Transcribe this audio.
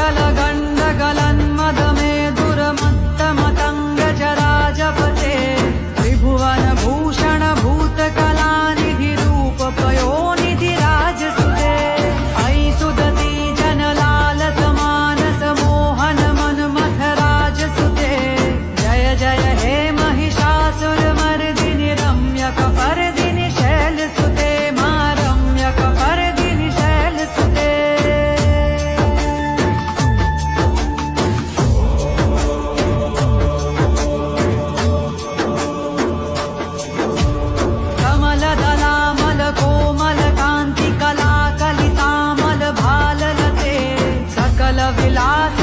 सकल गण्डगलन्मदमेधुरमत्तमतङ्गजराजपते त्रिभुवन भूषण भूतकलानिधि रूप पयोनिधि राजसुते ऐ सुदती जनलालस मानस मोहन मनमथ राजसुते जय जय हे महिषासुरमर्दिनि रम्यकपर्दिनि शैलसुते मा रम्यकपर्दिनि शैलसुते कमलदलामल कोमल कान्ति कला कलितामल भाललते सकल विलास